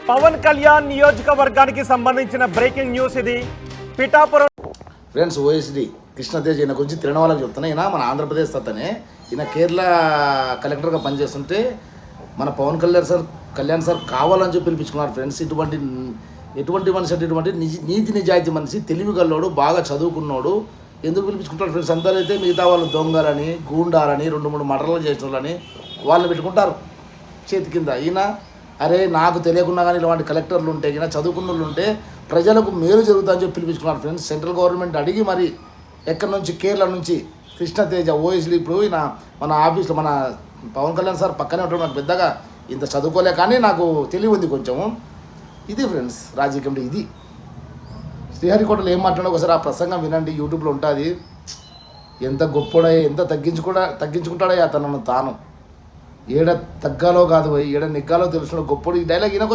పవన్ కళ్యాణ్ నియోజకవర్గానికి సంబంధించిన breaking news ఇది. పిఠాపురం ఫ్రెండ్స్, ఓఎస్డి కృష్ణతేజ్ ఈయన గురించి తిరిగిన వాళ్ళకి చెప్తున్నా. ఈయన మన ఆంధ్రప్రదేశ్ అతనే. ఈయన కేరళ కలెక్టర్గా పనిచేస్తుంటే మన పవన్ కళ్యాణ్ సార్ కావాలని చెప్పి పిలిపించుకున్నారు. ఫ్రెండ్స్, ఎటువంటి మనిషి అంటే ఇటువంటి నీతి నిజాయితీ మనిషి, తెలివిగల్లోడు, బాగా చదువుకున్నాడు. ఎందుకు పిలిపించుకుంటారు ఫ్రెండ్స్? అందరూ అయితే మిగతా వాళ్ళు దొంగలని, గూండాలని, 2-3 మర్డర్లు చేసిన వాళ్ళని వాళ్ళని పెట్టుకుంటారు చేతి కింద. ఈయన అరే నాకు తెలియకుండా కానీ ఇలాంటి కలెక్టర్లు ఉంటే ఈయన చదువుకున్న వాళ్ళు ఉంటే ప్రజలకు మేలు జరుగుతుందని చెప్పి పిలిపించుకున్నారు ఫ్రెండ్స్. సెంట్రల్ గవర్నమెంట్ అడిగి మరి ఎక్కడి నుంచి, కేరళ నుంచి కృష్ణతేజ ఓఎస్లీ. ఇప్పుడు ఈయన మన ఆఫీస్లో మన పవన్ కళ్యాణ్ సార్ పక్కనే ఉంటాడు. నాకు పెద్దగా ఇంత చదువుకోలే కానీ నాకు తెలివి ఉంది కొంచెము. ఇది ఫ్రెండ్స్ రాజకీయం. ఇది శ్రీహరికోటలో ఏం మాట్లాడో ఒకసారి ఆ ప్రసంగం వినండి, యూట్యూబ్లో ఉంటుంది. ఎంత గొప్పడో, ఎంత తగ్గించుకుంటాడో అతను తాను. ఏడ తగ్గాలో కాదు, ఏడ నెగ్గాలో తెలుసుకున్న గొప్పడు. ఈ డైలాగ్ ఈయన